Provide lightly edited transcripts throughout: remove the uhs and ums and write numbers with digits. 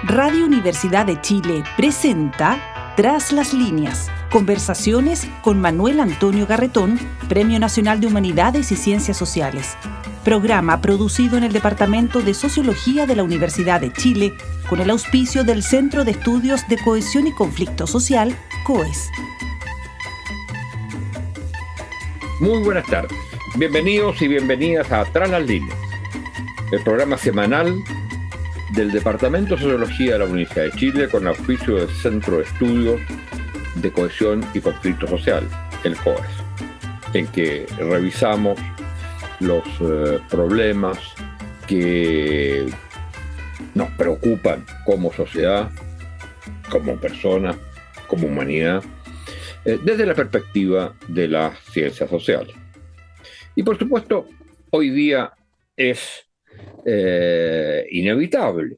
Radio Universidad de Chile presenta Tras las líneas, conversaciones con Manuel Antonio Garretón, Premio Nacional de Humanidades y Ciencias Sociales. Programa producido en el Departamento de Sociología de la Universidad de Chile con el auspicio del Centro de Estudios de Cohesión y Conflicto Social, COES. Muy buenas tardes. Bienvenidos y bienvenidas a Tras las líneas, el programa semanal del Departamento de Sociología de la Universidad de Chile con auspicio del Centro de Estudios de Cohesión y Conflicto Social, el COES, en que revisamos los problemas que nos preocupan como sociedad, como personas, como humanidad, desde la perspectiva de las ciencias sociales. Y por supuesto, hoy día es inevitable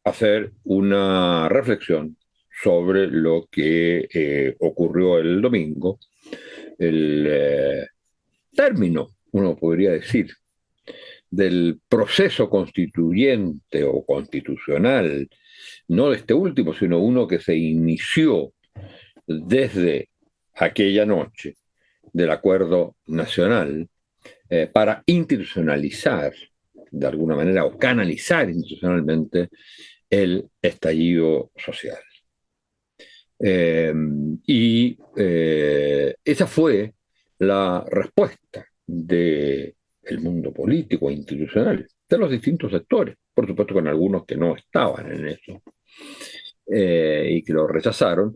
hacer una reflexión sobre lo que ocurrió el domingo, el término, uno podría decir, del proceso constituyente o constitucional, no de este último, sino uno que se inició desde aquella noche del Acuerdo Nacional para institucionalizar de alguna manera o canalizar institucionalmente el estallido social. Esa fue la respuesta del mundo político e institucional, de los distintos sectores, por supuesto con algunos que no estaban en eso y que lo rechazaron,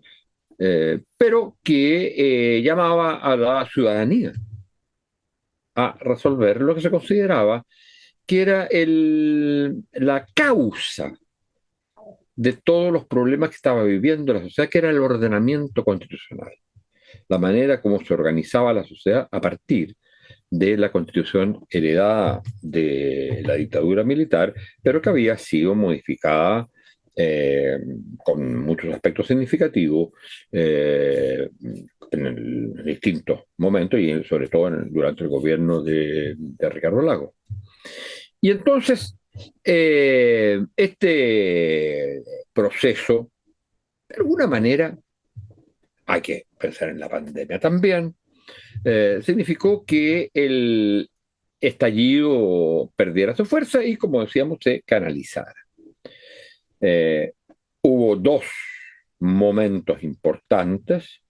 pero que llamaba a la ciudadanía a resolver lo que se consideraba que era la causa de todos los problemas que estaba viviendo la sociedad, que era el ordenamiento constitucional, la manera como se organizaba la sociedad a partir de la constitución heredada de la dictadura militar, pero que había sido modificada con muchos aspectos significativos en distintos momentos y sobre todo durante el gobierno de Ricardo Lagos. Y entonces, este proceso, de alguna manera, hay que pensar en la pandemia también, significó que el estallido perdiera su fuerza y, como decíamos, se canalizara. Hubo dos momentos importantes.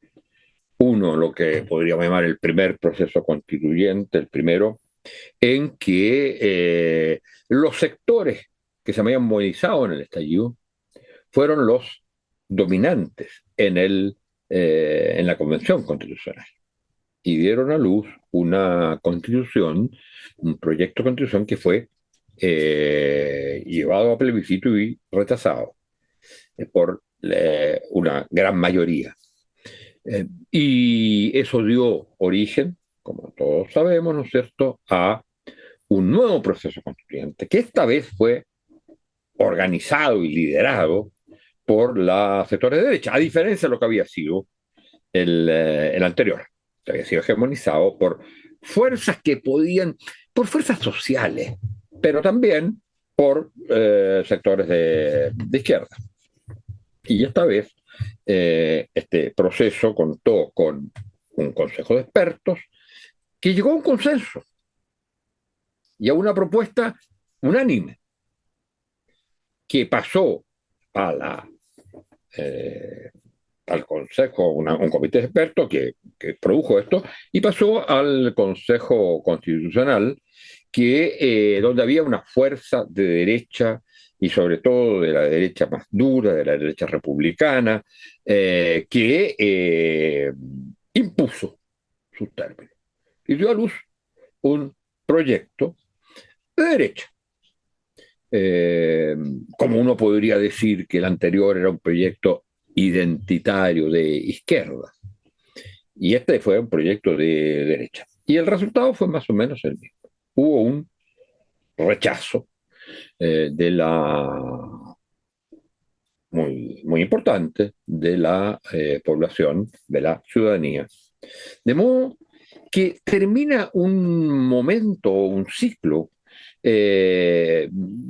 Uno, lo que podríamos llamar el primer proceso constituyente, el primero, en que los sectores que se habían movilizado en el estallido fueron los dominantes en la Convención Constitucional y dieron a luz una constitución, un proyecto de constitución que fue llevado a plebiscito y rechazado por una gran mayoría. Y eso dio origen, como todos sabemos, ¿no es cierto?, a un nuevo proceso constituyente, que esta vez fue organizado y liderado por los sectores de derecha, a diferencia de lo que había sido el anterior, que había sido hegemonizado por fuerzas por fuerzas sociales, pero también por sectores de izquierda. Y esta vez este proceso contó con un consejo de expertos que llegó a un consenso y a una propuesta unánime que pasó al Consejo, un comité de expertos que produjo esto, y pasó al Consejo Constitucional, donde había una fuerza de derecha, y sobre todo de la derecha más dura, de la derecha republicana, que impuso sus términos y dio a luz un proyecto de derecha. Como uno podría decir que el anterior era un proyecto identitario de izquierda, y este fue un proyecto de derecha. Y el resultado fue más o menos el mismo. Hubo un rechazo muy importante de la población, de la ciudadanía. De modo que termina un momento, un ciclo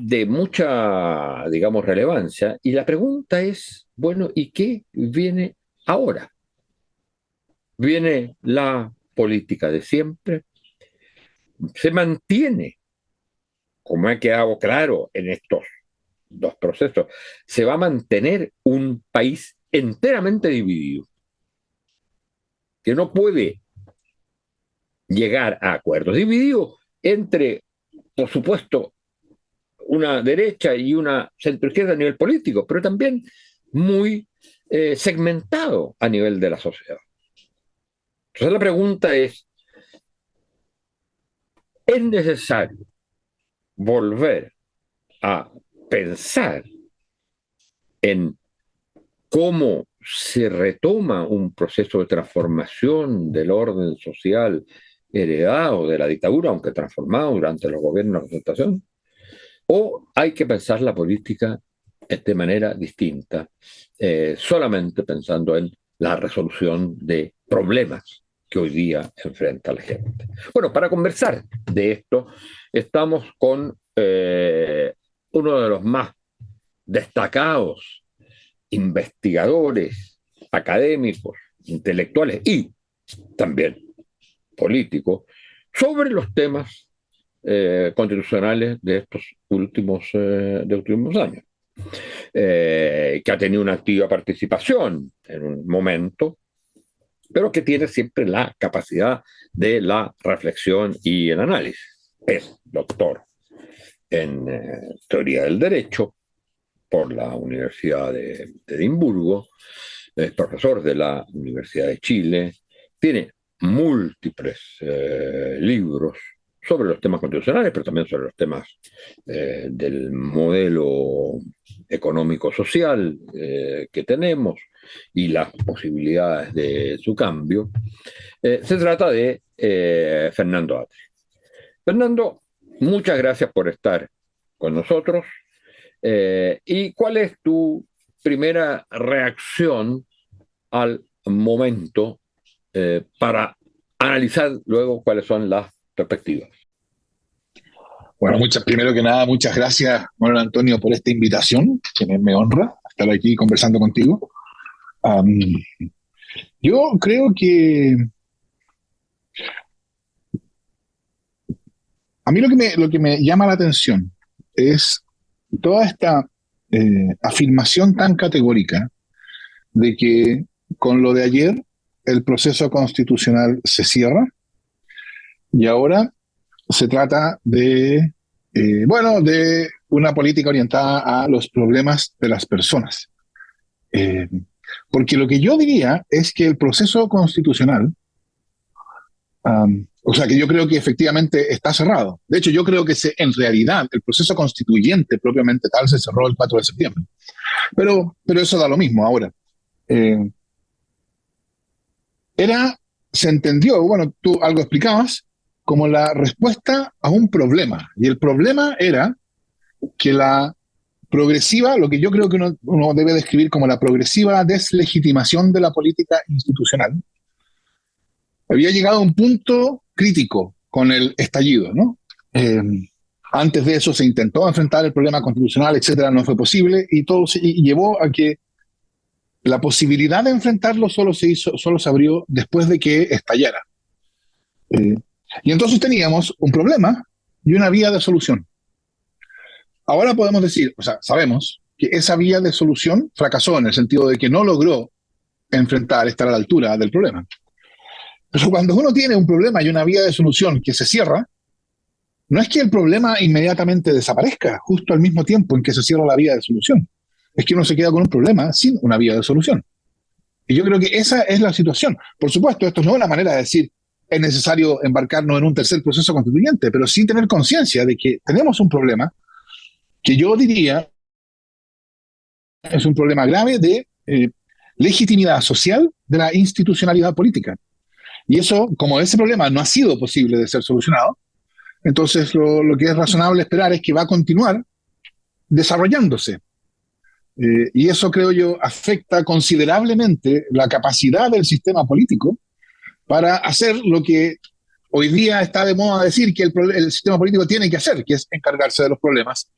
de mucha, digamos, relevancia. Y la pregunta es, bueno, ¿y qué viene ahora? ¿Viene la política de siempre? ¿Se mantiene, como ha quedado claro en estos dos procesos, se va a mantener un país enteramente dividido, que no puede llegar a acuerdos, dividido entre, por supuesto, una derecha y una centroizquierda a nivel político, pero también muy segmentado a nivel de la sociedad? Entonces la pregunta ¿es necesario volver a pensar en cómo se retoma un proceso de transformación del orden social heredado de la dictadura, aunque transformado durante los gobiernos de concertación? ¿O hay que pensar la política de manera distinta, solamente pensando en la resolución de problemas que hoy día enfrenta la gente? Bueno, para conversar de esto, estamos con uno de los más destacados investigadores, académicos, intelectuales y también políticos sobre los temas constitucionales de últimos años, que ha tenido una activa participación en un momento, pero que tiene siempre la capacidad de la reflexión y el análisis. Es doctor en teoría del derecho por la Universidad de Edimburgo, es profesor de la Universidad de Chile, tiene múltiples libros sobre los temas constitucionales, pero también sobre los temas del modelo económico-social que tenemos y las posibilidades de su cambio. Se trata de Fernando Atri. Fernando, muchas gracias por estar con nosotros. ¿Y cuál es tu primera reacción al momento para analizar luego cuáles son las perspectivas? Bueno, primero que nada, muchas gracias, Manuel Antonio, por esta invitación, que me honra estar aquí conversando contigo. Yo creo que a mí lo que me llama la atención es toda esta afirmación tan categórica de que con lo de ayer el proceso constitucional se cierra y ahora se trata de, de una política orientada a los problemas de las personas. Porque lo que yo diría es que el proceso constitucional, o sea, que yo creo que efectivamente está cerrado. De hecho, yo creo que en realidad el proceso constituyente propiamente tal se cerró el 4 de septiembre. Pero eso da lo mismo ahora. Se entendió, bueno, tú algo explicabas, como la respuesta a un problema. Y el problema era que la progresiva, lo que yo creo que uno debe describir como la progresiva deslegitimación de la política institucional, había llegado a un punto crítico con el estallido, ¿no? Antes de eso se intentó enfrentar el problema constitucional, etcétera, no fue posible, y llevó a que la posibilidad de enfrentarlo solo se abrió después de que estallara. Y entonces teníamos un problema y una vía de solución. Ahora podemos decir, o sea, sabemos que esa vía de solución fracasó en el sentido de que no logró estar a la altura del problema. Pero cuando uno tiene un problema y una vía de solución que se cierra, no es que el problema inmediatamente desaparezca justo al mismo tiempo en que se cierra la vía de solución. Es que uno se queda con un problema sin una vía de solución. Y yo creo que esa es la situación. Por supuesto, esto no es una manera de decir es necesario embarcarnos en un tercer proceso constituyente, pero sí tener conciencia de que tenemos un problema que yo diría es un problema grave de legitimidad social de la institucionalidad política. Y eso, como ese problema no ha sido posible de ser solucionado, entonces lo que es razonable esperar es que va a continuar desarrollándose. Y eso, creo yo, afecta considerablemente la capacidad del sistema político para hacer lo que hoy día está de moda decir que el sistema político tiene que hacer, que es encargarse de los problemas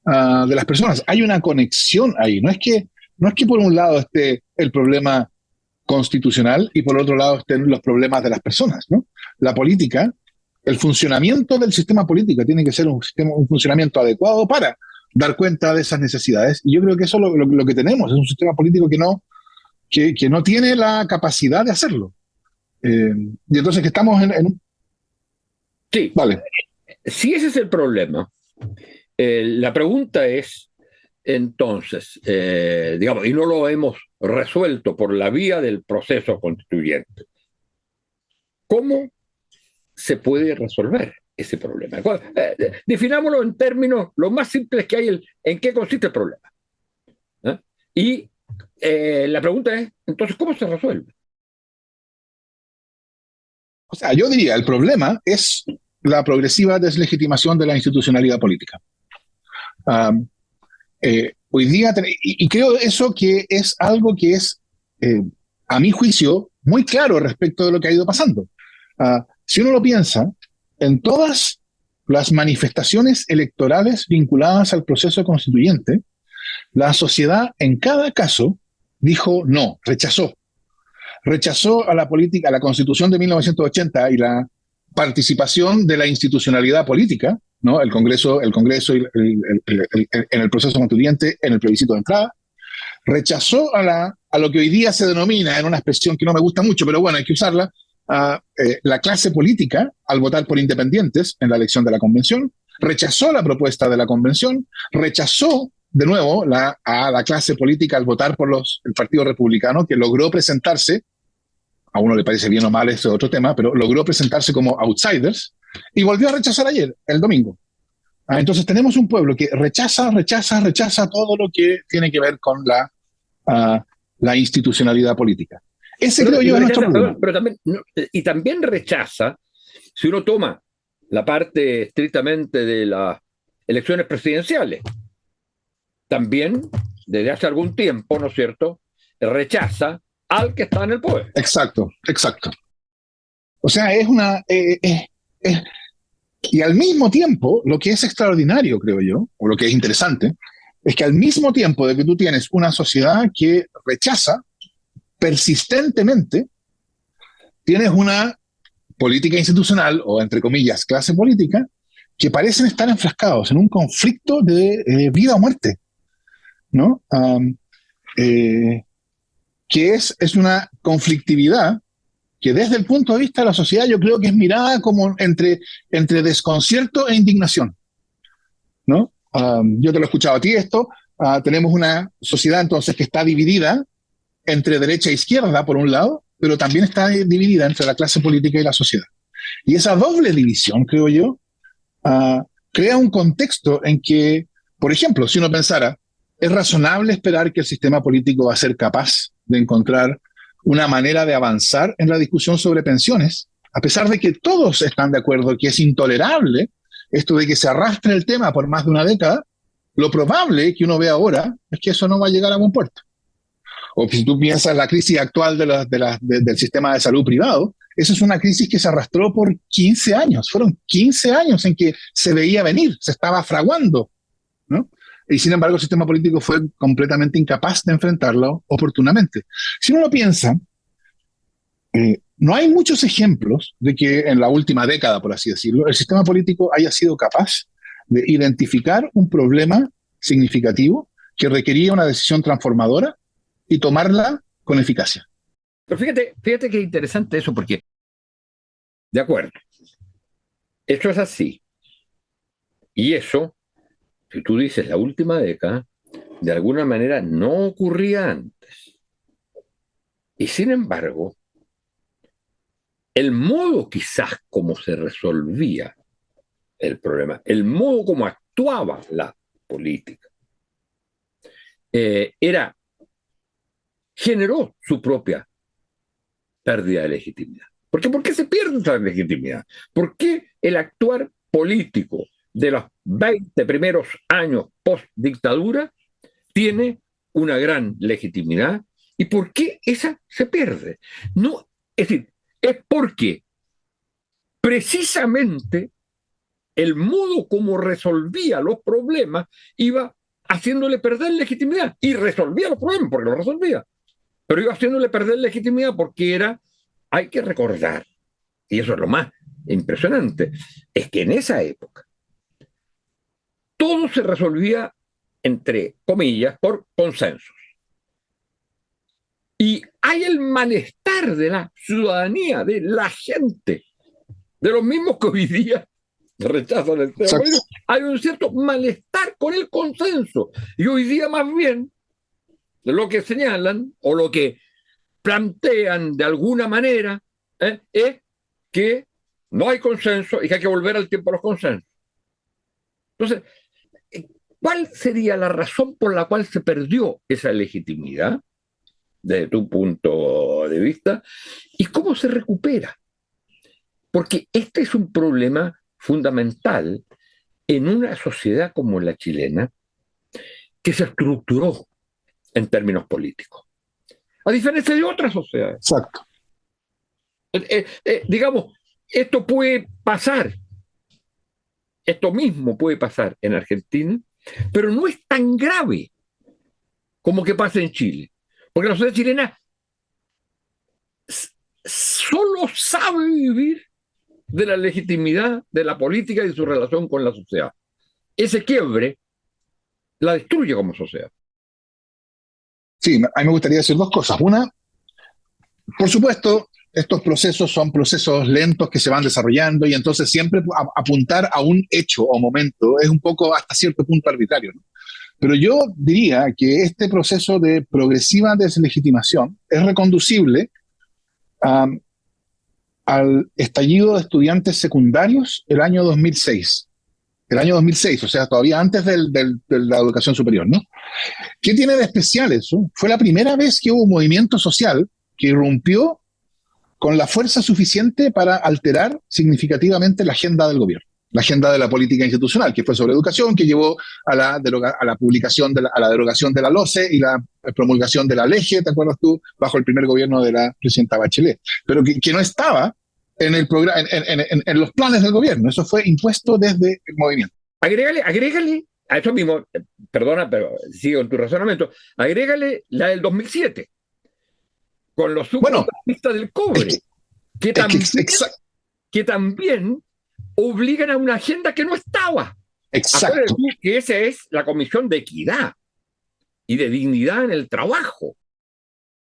de las personas. Hay una conexión ahí. No es que por un lado esté el problema constitucional y por otro lado estén los problemas de las personas, ¿no? La política, el funcionamiento del sistema político tiene que ser un funcionamiento adecuado para dar cuenta de esas necesidades. Y yo creo que eso es lo que tenemos, es un sistema político que no tiene la capacidad de hacerlo. Y entonces que estamos en. Sí, Vale. si ese es el problema, la pregunta es, entonces, digamos, y no lo hemos resuelto por la vía del proceso constituyente, ¿cómo se puede resolver ese problema? Definámoslo en términos lo más simples que hay, en qué consiste el problema. ¿Eh? Y la pregunta es, entonces, ¿cómo se resuelve? O sea, yo diría, el problema es la progresiva deslegitimación de la institucionalidad política. Hoy día, y creo eso que es algo que es, a mi juicio, muy claro respecto de lo que ha ido pasando. Si uno lo piensa, en todas las manifestaciones electorales vinculadas al proceso constituyente, la sociedad en cada caso dijo no, rechazó a la política, a la Constitución de 1980 y la participación de la institucionalidad política, ¿no? El Congreso en el proceso constituyente, en el plebiscito de entrada, rechazó a lo que hoy día se denomina, en una expresión que no me gusta mucho, pero bueno, hay que usarla, a la clase política al votar por independientes en la elección de la convención, rechazó la propuesta de la convención, rechazó de nuevo a la clase política al votar por el Partido Republicano, que logró presentarse, a uno le parece bien o mal, ese es otro tema, pero logró presentarse como outsiders, y volvió a rechazar ayer, el domingo. Entonces tenemos un pueblo que rechaza todo lo que tiene que ver con la institucionalidad política. Ese creo yo es nuestro problema. Pero también, y también rechaza, si uno toma la parte estrictamente de las elecciones presidenciales, también desde hace algún tiempo, ¿no es cierto?, rechaza al que está en el poder. Exacto. O sea, y al mismo tiempo, lo que es extraordinario, creo yo, o lo que es interesante, es que al mismo tiempo de que tú tienes una sociedad que rechaza persistentemente, tienes una política institucional, o entre comillas, clase política, que parecen estar enfrascados en un conflicto de vida o muerte, ¿no? Que es una conflictividad que desde el punto de vista de la sociedad yo creo que es mirada como entre desconcierto e indignación, ¿no? Yo te lo he escuchado a ti esto, tenemos una sociedad entonces que está dividida entre derecha e izquierda por un lado, pero también está dividida entre la clase política y la sociedad. Y esa doble división, creo yo, crea un contexto en que, por ejemplo, si uno pensara, ¿es razonable esperar que el sistema político va a ser capaz de encontrar una manera de avanzar en la discusión sobre pensiones, a pesar de que todos están de acuerdo que es intolerable esto de que se arrastre el tema por más de una década? Lo probable que uno ve ahora es que eso no va a llegar a buen puerto. O si tú piensas la crisis actual del sistema de salud privado, esa es una crisis que se arrastró por 15 años. Fueron 15 años en que se veía venir, se estaba fraguando, ¿no? Y sin embargo el sistema político fue completamente incapaz de enfrentarlo oportunamente. Si uno lo piensa, no hay muchos ejemplos de que en la última década, por así decirlo, el sistema político haya sido capaz de identificar un problema significativo que requería una decisión transformadora y tomarla con eficacia. Pero fíjate que interesante eso, porque, de acuerdo, esto es así. Y eso, si tú dices la última década, de alguna manera no ocurría antes. Y sin embargo, el modo quizás como se resolvía el problema, el modo como actuaba la política, generó su propia pérdida de legitimidad. ¿Por qué se pierde esa legitimidad? ¿Por qué el actuar político de los 20 primeros años post-dictadura tiene una gran legitimidad? ¿Y por qué esa se pierde? No, es decir, es porque precisamente el modo como resolvía los problemas iba haciéndole perder legitimidad. Y resolvía los problemas porque los resolvía. Pero iba haciéndole perder legitimidad porque hay que recordar, y eso es lo más impresionante, es que en esa época todo se resolvía, entre comillas, por consensos. Y hay el malestar de la ciudadanía, de la gente, de los mismos que hoy día rechazan el tema. Hay un cierto malestar con el consenso. Y hoy día más bien lo que señalan o lo que plantean de alguna manera es que no hay consenso y que hay que volver al tiempo de los consensos. Entonces, ¿cuál sería la razón por la cual se perdió esa legitimidad, desde tu punto de vista, y cómo se recupera? Porque este es un problema fundamental en una sociedad como la chilena, que se estructuró en términos políticos, a diferencia de otras sociedades. Exacto. Digamos, esto puede pasar, esto mismo puede pasar en Argentina, pero no es tan grave como que pasa en Chile. Porque la sociedad chilena solo sabe vivir de la legitimidad de la política y de su relación con la sociedad. Ese quiebre la destruye como sociedad. Sí, a mí me gustaría decir dos cosas. Una, por supuesto, estos procesos son procesos lentos que se van desarrollando y entonces siempre apuntar a un hecho o momento es un poco hasta cierto punto arbitrario, ¿no? Pero yo diría que este proceso de progresiva deslegitimación es reconducible al estallido de estudiantes secundarios el año 2006. El año 2006, o sea, todavía antes de la educación superior, ¿no? ¿Qué tiene de especial eso? Fue la primera vez que hubo un movimiento social que irrumpió con la fuerza suficiente para alterar significativamente la agenda del gobierno, la agenda de la política institucional, que fue sobre educación, que llevó a la publicación, a la derogación de la LOCE y la promulgación de la LEGE, ¿te acuerdas tú?, bajo el primer gobierno de la presidenta Bachelet, pero que no estaba en los planes del gobierno. Eso fue impuesto desde el movimiento. Agrégale a eso mismo, perdona, pero sigo en tu razonamiento, agrégale la del 2007, con los subcontratistas del cobre, que también obligan a una agenda que no estaba. Exacto. Que esa es la Comisión de Equidad y de Dignidad en el Trabajo.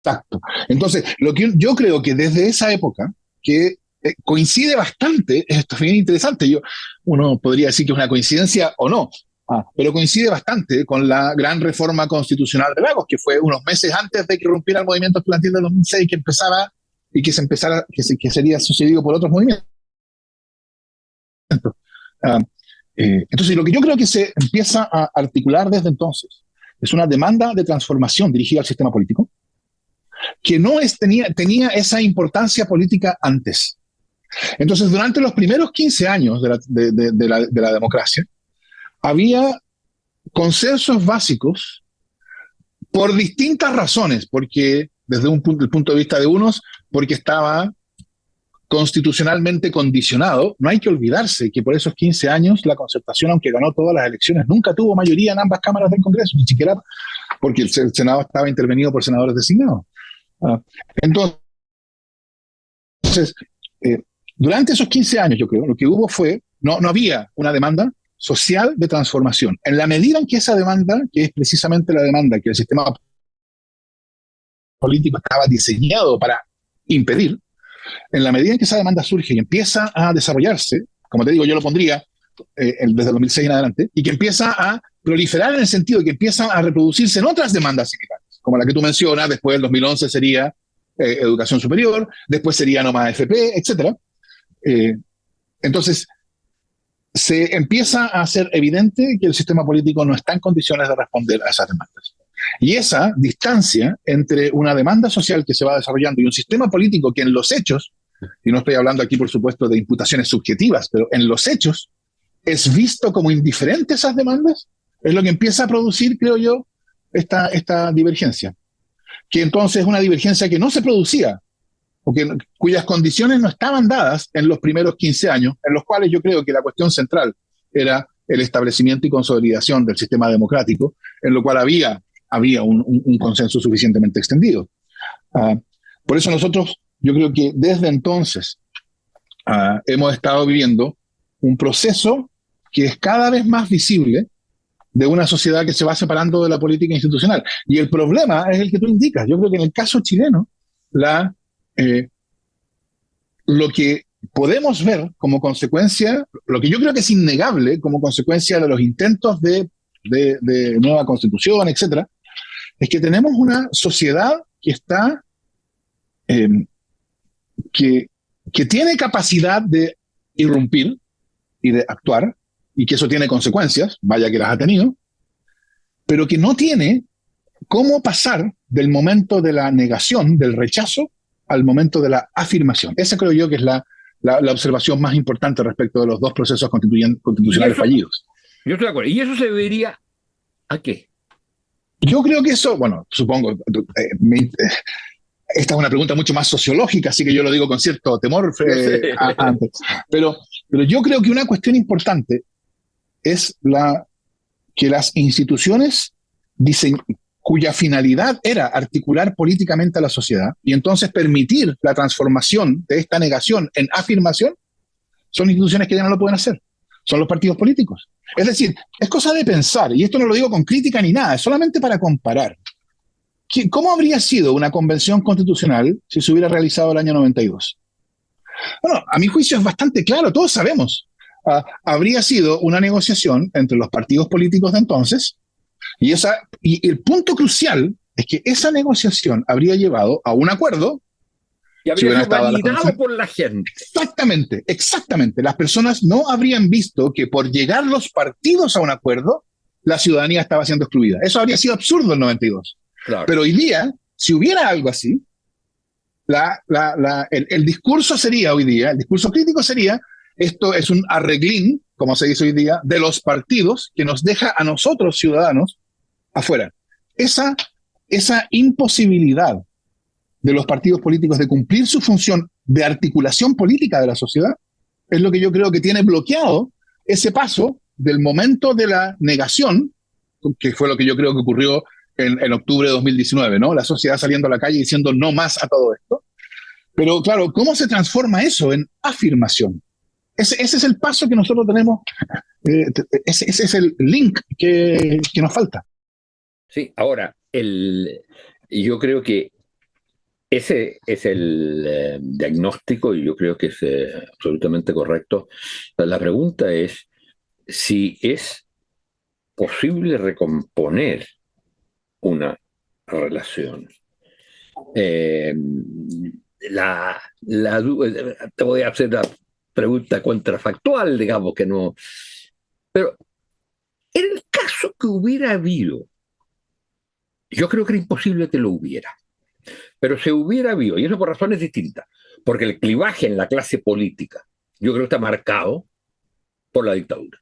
Exacto. Entonces, lo que yo creo que desde esa época, que coincide bastante, esto es bien interesante, uno podría decir que es una coincidencia o no, pero coincide bastante con la gran reforma constitucional de Lagos, que fue unos meses antes de que rompiera el movimiento estudiantil del 2006, que sería sucedido por otros movimientos. Entonces, lo que yo creo que se empieza a articular desde entonces es una demanda de transformación dirigida al sistema político, que no tenía esa importancia política antes. Entonces, durante los primeros 15 años de la democracia, había consensos básicos por distintas razones, porque desde el punto de vista de unos, porque estaba constitucionalmente condicionado. No hay que olvidarse que por esos 15 años la Concertación, aunque ganó todas las elecciones, nunca tuvo mayoría en ambas cámaras del Congreso, ni siquiera porque el Senado estaba intervenido por senadores designados. Entonces, durante esos 15 años, yo creo, lo que hubo fue, no había una demanda social de transformación. En la medida en que esa demanda, que es precisamente la demanda que el sistema político estaba diseñado para impedir, en la medida en que esa demanda surge y empieza a desarrollarse, como te digo, yo lo pondría desde el 2006 en adelante, y que empieza a proliferar en el sentido de que empiezan a reproducirse en otras demandas similares, como la que tú mencionas. Después del 2011 sería educación superior, después sería nomás FP, etc. Entonces, se empieza a hacer evidente que el sistema político no está en condiciones de responder a esas demandas. Y esa distancia entre una demanda social que se va desarrollando y un sistema político que en los hechos, y no estoy hablando aquí por supuesto de imputaciones subjetivas, pero en los hechos es visto como indiferente a esas demandas, es lo que empieza a producir, creo yo, esta divergencia. Que entonces es una divergencia que no se producía cuyas condiciones no estaban dadas en los primeros 15 años, en los cuales yo creo que la cuestión central era el establecimiento y consolidación del sistema democrático, en lo cual había un consenso suficientemente extendido. Por eso nosotros, yo creo que desde entonces hemos estado viviendo un proceso que es cada vez más visible de una sociedad que se va separando de la política institucional. Y el problema es el que tú indicas. Yo creo que en el caso chileno, lo que podemos ver como consecuencia, lo que yo creo que es innegable como consecuencia de los intentos de nueva constitución, etcétera, es que tenemos una sociedad que está, que tiene capacidad de irrumpir y de actuar, y que eso tiene consecuencias, vaya que las ha tenido, pero que no tiene cómo pasar del momento de la negación, del rechazo, al momento de la afirmación. Esa creo yo que es la observación más importante respecto de los dos procesos constitucionales fallidos. Yo estoy de acuerdo. ¿Y eso se debería a qué? Yo creo que eso, bueno, supongo, esta es una pregunta mucho más sociológica, así que yo lo digo con cierto temor antes. Pero yo creo que una cuestión importante es que las instituciones cuya finalidad era articular políticamente a la sociedad y entonces permitir la transformación de esta negación en afirmación, son instituciones que ya no lo pueden hacer. Son los partidos políticos. Es decir, es cosa de pensar, y esto no lo digo con crítica ni nada, es solamente para comparar. ¿Cómo habría sido una convención constitucional si se hubiera realizado el año 92? Bueno, a mi juicio es bastante claro, todos sabemos. Habría sido una negociación entre los partidos políticos de entonces, y el punto crucial es que esa negociación habría llevado a un acuerdo. Y habría sido validado por la gente. Exactamente. Las personas no habrían visto que por llegar los partidos a un acuerdo, la ciudadanía estaba siendo excluida. Eso habría sido absurdo en el 92. Claro. Pero hoy día, si hubiera algo así, el discurso sería hoy día, el discurso crítico sería: esto es un arreglín, como se dice hoy día, de los partidos que nos deja a nosotros, ciudadanos, afuera. Esa imposibilidad de los partidos políticos de cumplir su función de articulación política de la sociedad es lo que yo creo que tiene bloqueado ese paso del momento de la negación, que fue lo que yo creo que ocurrió en octubre de 2019, ¿no? La sociedad saliendo a la calle diciendo no más a todo esto. Pero claro, ¿cómo se transforma eso en afirmación? Ese es el paso que nosotros tenemos, ese es el link que nos falta. Sí, ahora, yo creo que ese es el diagnóstico, y yo creo que es absolutamente correcto. La pregunta es si es posible recomponer una relación. Te voy a hacer la pregunta contrafactual, digamos que no. Pero en el caso que hubiera habido, yo creo que era imposible que lo hubiera. Pero se hubiera habido, y eso por razones distintas, porque el clivaje en la clase política, yo creo que está marcado por la dictadura.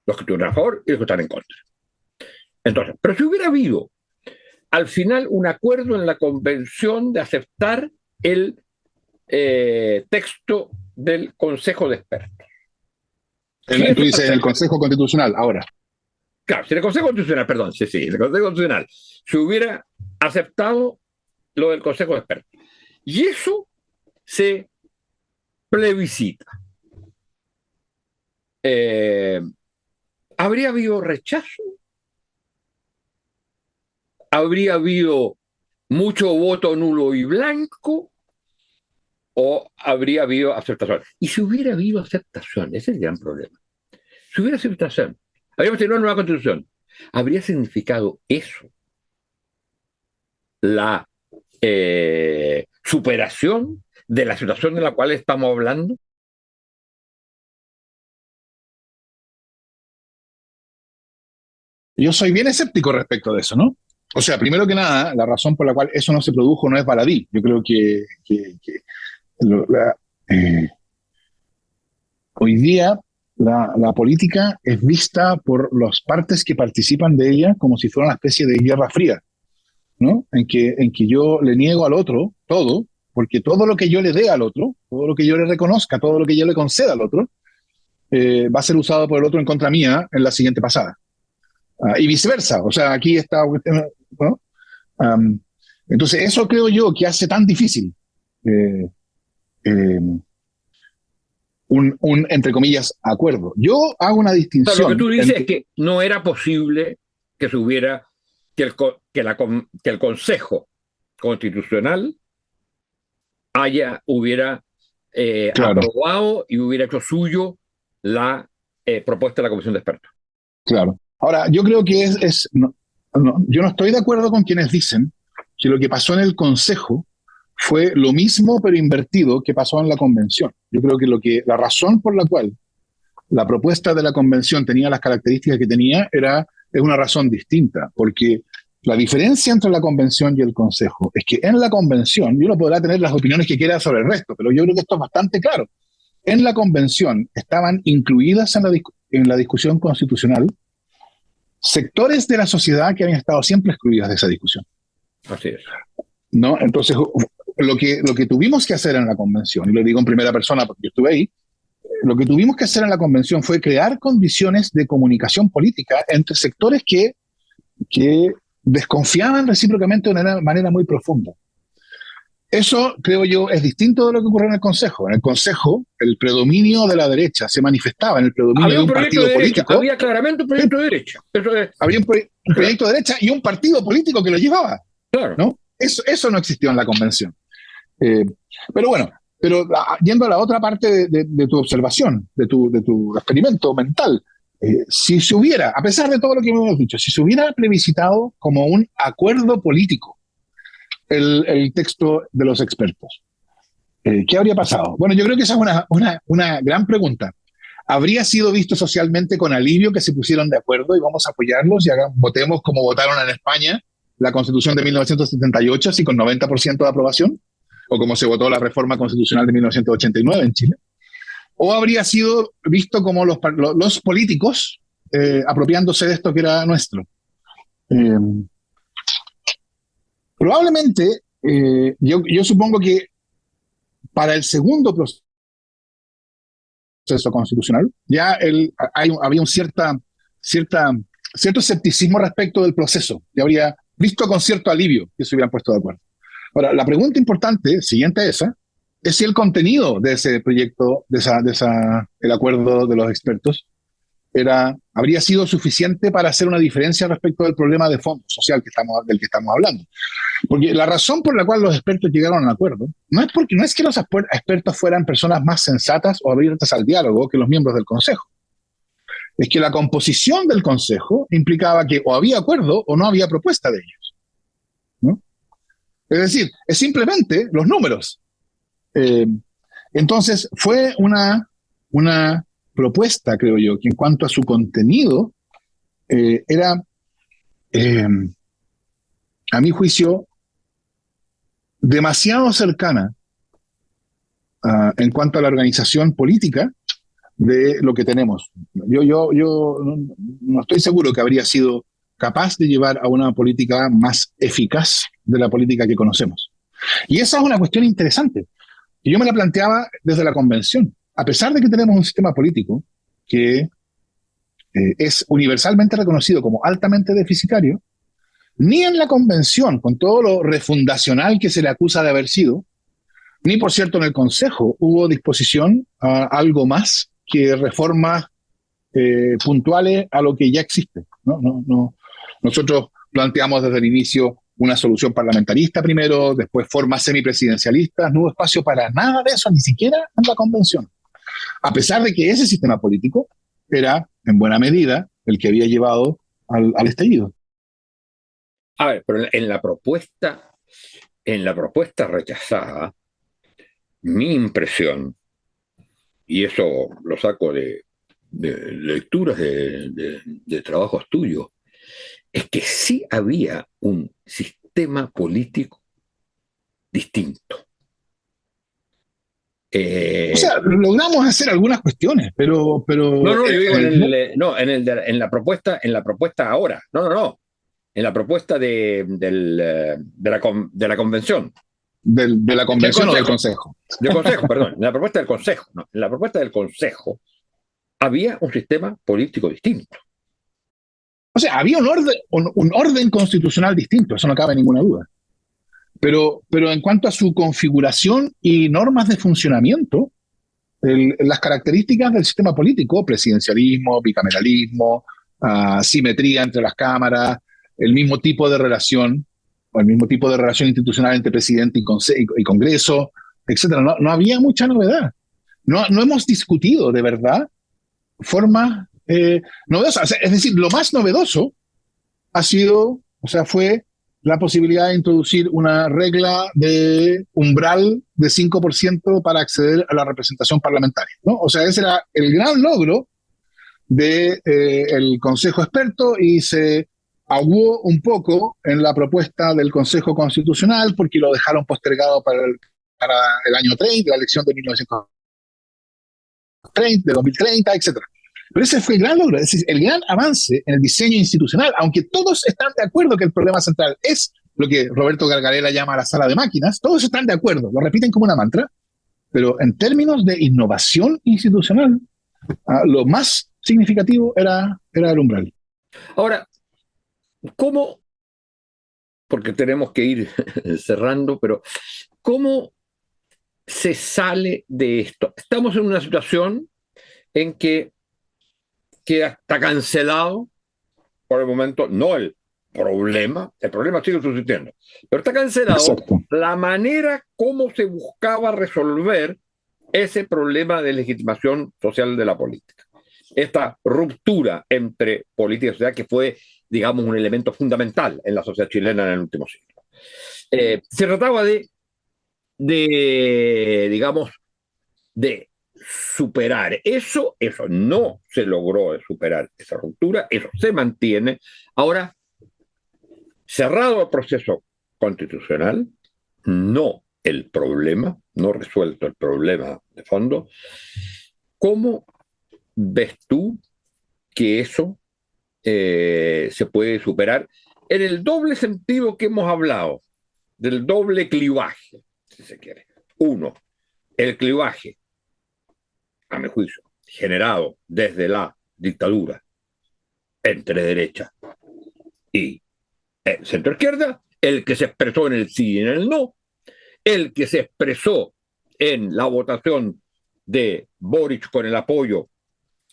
Los que están a favor y los que están en contra. Entonces, pero si hubiera habido al final un acuerdo en la convención de aceptar el texto del Consejo de Expertos. Tú dices el Consejo Constitucional, ahora. Claro, si el Consejo Constitucional, perdón, sí, el Consejo Constitucional se hubiera aceptado lo del Consejo de Expertos. Y eso se plebiscita. ¿Habría habido rechazo? ¿Habría habido mucho voto nulo y blanco? ¿O habría habido aceptación? Y si hubiera habido aceptación, ese es el gran problema. Si hubiera aceptación, habríamos tenido una nueva constitución. ¿Habría significado eso la superación de la situación de la cual estamos hablando? Yo soy bien escéptico respecto de eso, ¿no? O sea, primero que nada, la razón por la cual eso no se produjo no es baladí. Yo creo que hoy día la política es vista por las partes que participan de ella como si fuera una especie de guerra fría, ¿no? En que yo le niego al otro todo porque todo lo que yo le dé al otro, todo lo que yo le reconozca, todo lo que yo le conceda al otro, va a ser usado por el otro en contra mía en la siguiente pasada. Y viceversa, o sea, aquí está, ¿no? Um, entonces, eso creo yo que hace tan difícil eh, eh, entre comillas, acuerdo. Yo hago una O sea, lo que distinción tú dices entre... es que no era posible que se hubiera, que el Consejo Constitucional hubiera Claro, aprobado y hubiera hecho suyo la propuesta de la Comisión de Expertos. claro. Ahora, yo creo que yo no estoy de acuerdo con quienes dicen que lo que pasó en el Consejo fue lo mismo pero invertido que pasó en la Convención. Yo creo que la razón por la cual la propuesta de la Convención tenía las características que tenía es una razón distinta, porque la diferencia entre la Convención y el Consejo es que en la Convención, y uno podrá tener las opiniones que quiera sobre el resto, pero yo creo que esto es bastante claro. En la Convención estaban incluidas en la discusión constitucional sectores de la sociedad que habían estado siempre excluidas de esa discusión, Así es. ¿no? Entonces, lo que tuvimos que hacer en la Convención, y lo digo en primera persona porque yo estuve ahí, lo que tuvimos que hacer en la Convención fue crear condiciones de comunicación política entre sectores que desconfiaban recíprocamente de una manera muy profunda. Eso, creo yo, es distinto de lo que ocurrió en el Consejo. En el Consejo, el predominio de la derecha se manifestaba en el predominio Había de un un proyecto partido de derecha, político. había claramente un proyecto de derecha. Eso es, Había un proyecto de derecha y un partido político que lo llevaba, claro. ¿no? Eso no existió en la Convención. Pero bueno, yendo a la otra parte de tu observación, de tu experimento mental, si se hubiera, a pesar de todo lo que hemos dicho, si se hubiera plebiscitado como un acuerdo político el texto de los expertos, ¿qué habría pasado? Bueno, yo creo que esa es una gran pregunta. ¿Habría sido visto socialmente con alivio que se pusieron de acuerdo y vamos a apoyarlos y votemos como votaron en España la Constitución de 1978, así con 90% de aprobación? ¿O como se votó la reforma constitucional de 1989 en Chile? ¿O habría sido visto como los políticos apropiándose de esto que era nuestro? Probablemente, yo supongo que para el segundo proceso constitucional ya había un cierto escepticismo respecto del proceso. Ya habría visto con cierto alivio que se hubieran puesto de acuerdo. Ahora, la pregunta importante, siguiente a esa, es si el contenido de ese proyecto, el acuerdo de los expertos, habría sido suficiente para hacer una diferencia respecto del problema de fondo social del que estamos hablando. Porque la razón por la cual los expertos llegaron a un acuerdo no es que los expertos fueran personas más sensatas o abiertas al diálogo que los miembros del Consejo. Es que la composición del Consejo implicaba que o había acuerdo o no había propuesta de ellos, ¿no? Es decir, es simplemente los números. Entonces, fue una propuesta, creo yo, que en cuanto a su contenido, era, a mi juicio, demasiado cercana en cuanto a la organización política de lo que tenemos. Yo no estoy seguro que habría sido capaz de llevar a una política más eficaz de la política que conocemos. Y esa es una cuestión interesante. Y yo me la planteaba desde la Convención. A pesar de que tenemos un sistema político que es universalmente reconocido como altamente deficitario, ni en la Convención, con todo lo refundacional que se le acusa de haber sido, ni por cierto en el Consejo hubo disposición a algo más que reformas puntuales a lo que ya existe. No. Nosotros planteamos desde el inicio una solución parlamentarista primero, después formas semipresidencialistas, no hubo espacio para nada de eso, ni siquiera en la Convención. A pesar de que ese sistema político era, en buena medida, el que había llevado al estallido. A ver, pero en la propuesta rechazada, mi impresión, y eso lo saco de lecturas de trabajos tuyos, es que sí había un sistema político distinto. O sea, logramos hacer algunas cuestiones, pero No, yo digo en la propuesta ahora. No. En la propuesta de la convención. de la convención o del consejo. Del consejo, perdón, en la propuesta del consejo. No, en la propuesta del consejo había un sistema político distinto. O sea, había un orden constitucional distinto, eso no cabe ninguna duda. Pero en cuanto a su configuración y normas de funcionamiento, las características del sistema político, presidencialismo, bicameralismo, simetría entre las cámaras, el mismo tipo de relación, o el mismo tipo de relación institucional entre presidente y Congreso, etcétera. No había mucha novedad. No hemos discutido de verdad formas novedosas. O sea, es decir, lo más novedoso fue la posibilidad de introducir una regla de umbral de 5% para acceder a la representación parlamentaria, ¿no? O sea, ese era el gran logro del Consejo Experto y se aguó un poco en la propuesta del Consejo Constitucional porque lo dejaron postergado para el año 30, la elección de 1930, de 2030, etcétera. Pero ese fue el gran logro, es decir, el gran avance en el diseño institucional, aunque todos están de acuerdo que el problema central es lo que Roberto Gargarella llama la sala de máquinas, todos están de acuerdo, lo repiten como una mantra, pero en términos de innovación institucional, lo más significativo era el umbral. Ahora, ¿cómo? Porque tenemos que ir cerrando, pero ¿cómo se sale de esto? Estamos en una situación en que está cancelado por el momento, no el problema sigue subsistiendo, pero está cancelado. Exacto. La manera como se buscaba resolver ese problema de legitimación social de la política. Esta ruptura entre política y sociedad que fue, digamos, un elemento fundamental en la sociedad chilena en el último siglo. Se trataba de superar eso no se logró superar esa ruptura, eso se mantiene. Ahora, cerrado el proceso constitucional, no el problema, no resuelto el problema de fondo, ¿cómo ves tú que eso se puede superar en el doble sentido que hemos hablado, del doble clivaje, si se quiere? Uno, el clivaje, a mi juicio, generado desde la dictadura entre derecha y centro izquierda, el que se expresó en el sí y en el no, el que se expresó en la votación de Boric con el apoyo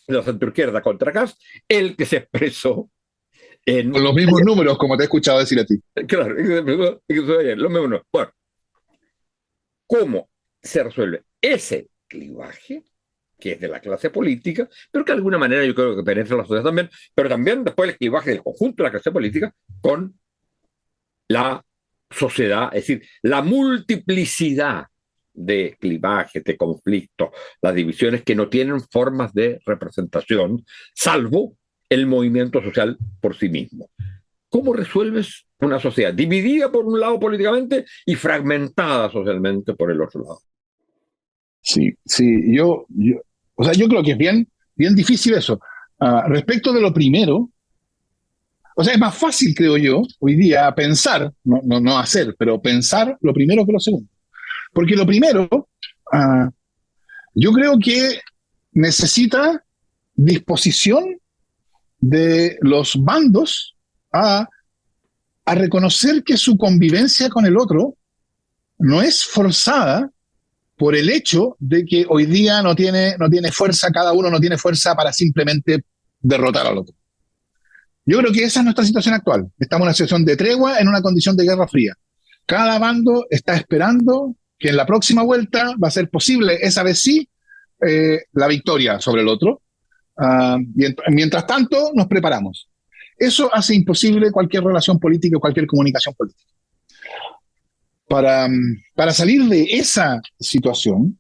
de la centro izquierda contra Kast, el que se expresó en... Con los mismos números, como te he escuchado decir a ti. Claro, los mismos números. Bueno, ¿cómo se resuelve ese clivaje, que es de la clase política, pero que de alguna manera yo creo que penetra la sociedad también, pero también después el clivaje del conjunto de la clase política con la sociedad, es decir, la multiplicidad de clivajes, de conflictos, las divisiones que no tienen formas de representación, salvo el movimiento social por sí mismo? ¿Cómo resuelves una sociedad dividida por un lado políticamente y fragmentada socialmente por el otro lado? Sí, yo creo que es bien difícil eso. Respecto de lo primero, o sea, es más fácil, creo yo, hoy día pensar, no hacer, pero pensar lo primero que lo segundo. Porque lo primero, yo creo que necesita disposición de los bandos a reconocer que su convivencia con el otro no es forzada por el hecho de que hoy día no tiene fuerza, cada uno no tiene fuerza para simplemente derrotar al otro. Yo creo que esa es nuestra situación actual. Estamos en una situación de tregua en una condición de guerra fría. Cada bando está esperando que en la próxima vuelta va a ser posible, esa vez sí, la victoria sobre el otro. Mientras tanto, nos preparamos. Eso hace imposible cualquier relación política o cualquier comunicación política. Para salir de esa situación,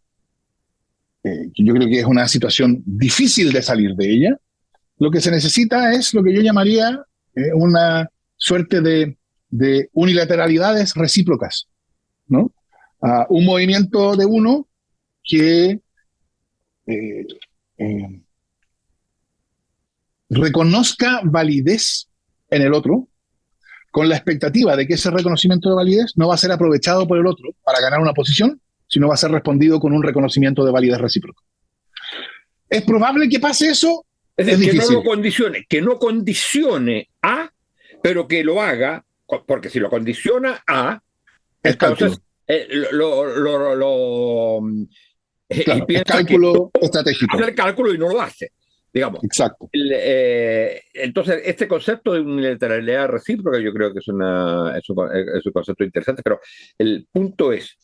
que yo creo que es una situación difícil de salir de ella, lo que se necesita es lo que yo llamaría una suerte de unilateralidades recíprocas, ¿no? Un movimiento de uno que reconozca validez en el otro, con la expectativa de que ese reconocimiento de validez no va a ser aprovechado por el otro para ganar una posición, sino va a ser respondido con un reconocimiento de validez recíproco. ¿Es probable que pase eso? Es decir, que difícil. no lo condicione, que no condicione a, pero que lo haga, porque si lo condiciona a, Es entonces claro, piensa es cálculo estratégico. hace el cálculo y no lo hace, digamos. Exacto. Entonces, este concepto de unilateralidad recíproca yo creo que es un concepto interesante, pero el punto es,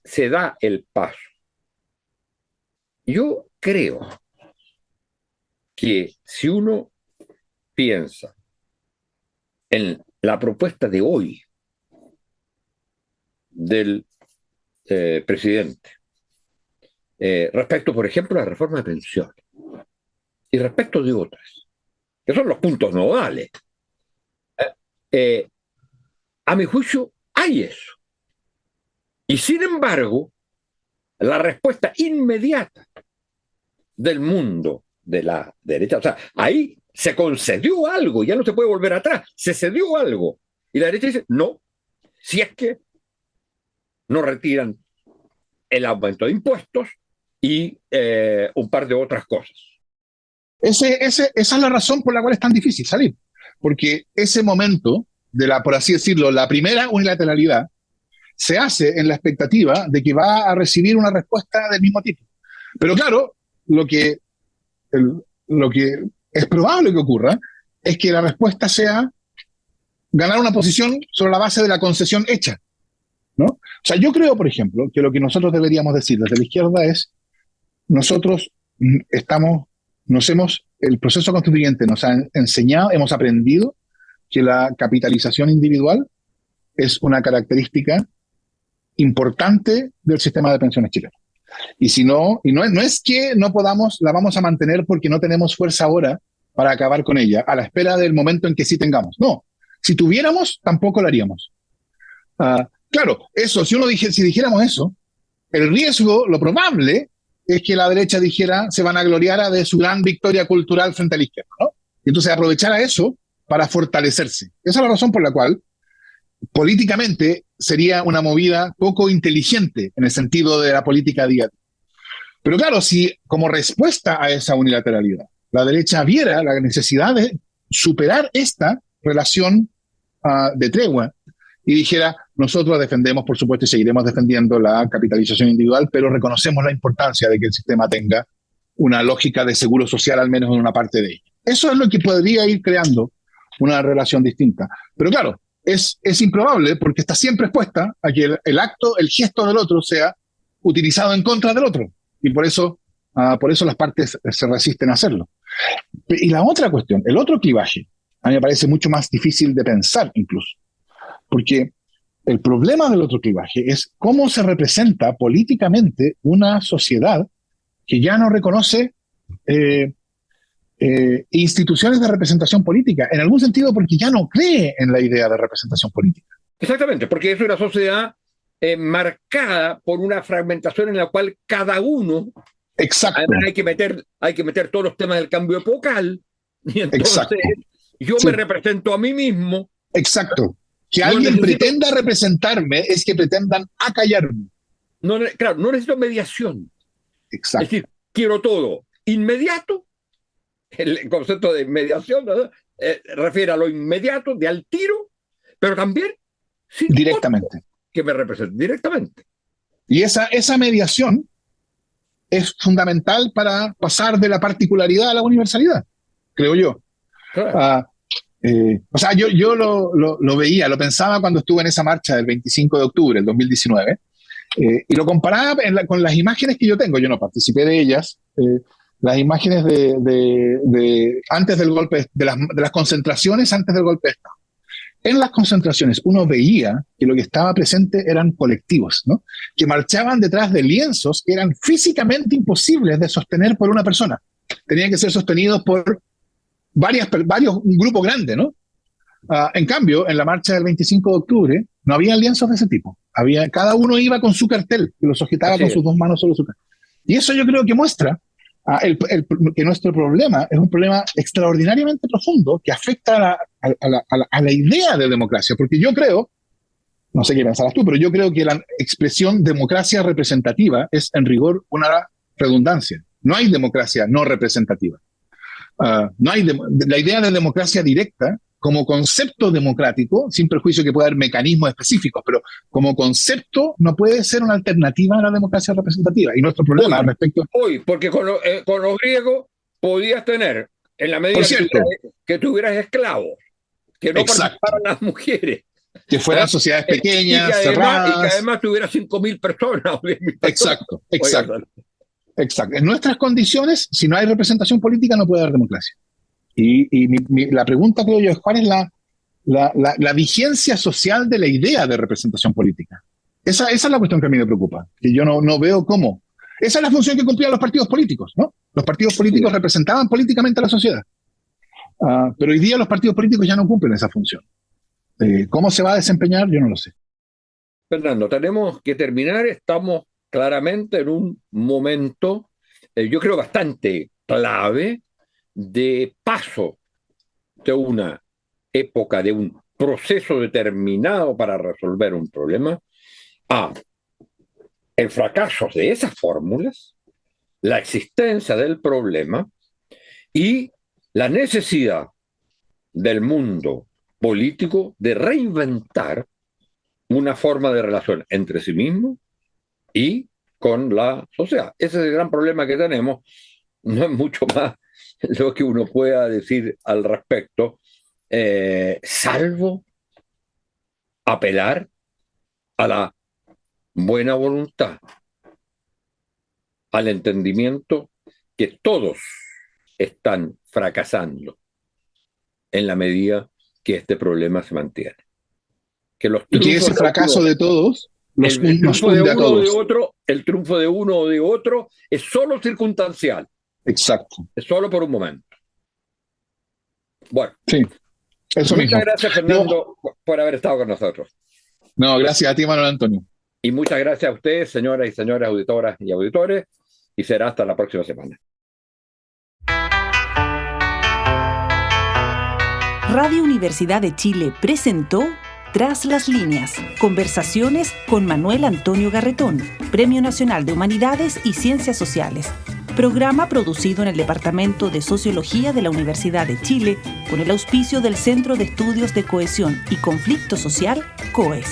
se da el paso. Yo creo que si uno piensa en la propuesta de hoy del presidente respecto, por ejemplo, a la reforma de pensiones y respecto de otras, que son los puntos nodales, a mi juicio hay eso. Y sin embargo, la respuesta inmediata del mundo de la derecha, o sea, ahí se concedió algo, ya no se puede volver atrás, se cedió algo. Y la derecha dice, no, si es que no retiran el aumento de impuestos y un par de otras cosas. Esa es la razón por la cual es tan difícil salir. Porque ese momento de la, por así decirlo, la primera unilateralidad, se hace en la expectativa de que va a recibir una respuesta del mismo tipo. Pero claro, lo que es probable que ocurra es que la respuesta sea ganar una posición sobre la base de la concesión hecha, ¿no? O sea, yo creo, por ejemplo, que lo que nosotros deberíamos decir desde la izquierda es, nosotros el proceso constituyente nos ha enseñado, hemos aprendido que la capitalización individual es una característica importante del sistema de pensiones chileno. Y si no, no es que no podamos, la vamos a mantener porque no tenemos fuerza ahora para acabar con ella, a la espera del momento en que sí tengamos. No, si tuviéramos, tampoco lo haríamos. Claro, eso, si dijéramos eso, el riesgo, lo probable, es que la derecha dijera, se van a gloriar de su gran victoria cultural frente a la izquierda, ¿no? Y entonces aprovechara eso para fortalecerse. Esa es la razón por la cual políticamente sería una movida poco inteligente en el sentido de la política diaria. Pero claro, si como respuesta a esa unilateralidad la derecha viera la necesidad de superar esta relación de tregua y dijera, nosotros defendemos, por supuesto, y seguiremos defendiendo la capitalización individual, pero reconocemos la importancia de que el sistema tenga una lógica de seguro social, al menos en una parte de ella. Eso es lo que podría ir creando una relación distinta. Pero claro, es improbable porque está siempre expuesta a que el gesto del otro sea utilizado en contra del otro. Y por eso las partes se resisten a hacerlo. Y la otra cuestión, el otro clivaje, a mí me parece mucho más difícil de pensar incluso. Porque el problema del otro clivaje es cómo se representa políticamente una sociedad que ya no reconoce instituciones de representación política, en algún sentido porque ya no cree en la idea de representación política. Exactamente, porque es una sociedad marcada por una fragmentación en la cual cada uno, exacto, además hay que meter todos los temas del cambio epocal, y entonces exacto, yo sí, me represento a mí mismo. Exacto. Que alguien pretenda representarme es que pretendan acallarme. Claro, no necesito mediación. Exacto. Es decir, quiero todo inmediato. El concepto de mediación, ¿no? Refiere a lo inmediato, de al tiro, pero también directamente. Que me represente directamente. Y esa mediación es fundamental para pasar de la particularidad a la universalidad, creo yo. Claro. O sea, yo lo veía, lo pensaba cuando estuve en esa marcha del 25 de octubre del 2019, y lo comparaba con las imágenes que yo tengo. Yo no participé de ellas, las imágenes de antes del golpe, de las concentraciones antes del golpe de Estado. En las concentraciones uno veía que lo que estaba presente eran colectivos, ¿no? Que marchaban detrás de lienzos que eran físicamente imposibles de sostener por una persona. Tenían que ser sostenidos por un grupo grande, ¿no? En cambio, en la marcha del 25 de octubre no había lienzos de ese tipo. Cada uno iba con su cartel, que lo sujetaba con sus dos manos sobre su cartel. Y eso yo creo que muestra que nuestro problema es un problema extraordinariamente profundo que afecta a la idea de democracia, porque yo creo, no sé qué pensarás tú, pero yo creo que la expresión democracia representativa es en rigor una redundancia. No hay democracia no representativa. No hay la idea de democracia directa como concepto democrático, sin perjuicio que pueda haber mecanismos específicos, pero como concepto no puede ser una alternativa a la democracia representativa. Y nuestro problema respecto... Hoy, porque con los griegos podías tener, en la medida que tuvieras esclavos, que no participaran las mujeres. Que fueran sociedades pequeñas, cerradas. Y que además tuviera 5.000 personas. Exacto. En nuestras condiciones, si no hay representación política, no puede haber democracia. Y la pregunta, creo yo, es cuál es la vigencia social de la idea de representación política. Esa es la cuestión que a mí me preocupa, que yo no veo cómo. Esa es la función que cumplían los partidos políticos, ¿no? Los partidos políticos representaban políticamente a la sociedad. Pero hoy día los partidos políticos ya no cumplen esa función. ¿Cómo se va a desempeñar? Yo no lo sé. Fernando, tenemos que terminar. Estamos claramente en un momento, yo creo, bastante clave de paso de una época, de un proceso determinado para resolver un problema, a el fracaso de esas fórmulas, la existencia del problema y la necesidad del mundo político de reinventar una forma de relación entre sí mismo y con la sociedad. Ese es el gran problema que tenemos. No es mucho más lo que uno pueda decir al respecto, salvo apelar a la buena voluntad, al entendimiento que todos están fracasando en la medida que este problema se mantiene. Y que ese fracaso de todos el triunfo de uno o de otro, el triunfo de uno o de otro es solo circunstancial. Exacto. Es solo por un momento. Bueno. Sí, eso mismo. Muchas gracias, Fernando, por haber estado con nosotros. No, gracias a ti, Manuel Antonio. Y muchas gracias a ustedes, señoras y señores auditoras y auditores, y será hasta la próxima semana. Radio Universidad de Chile presentó Tras las líneas, conversaciones con Manuel Antonio Garretón, Premio Nacional de Humanidades y Ciencias Sociales. Programa producido en el Departamento de Sociología de la Universidad de Chile con el auspicio del Centro de Estudios de Cohesión y Conflicto Social, COES.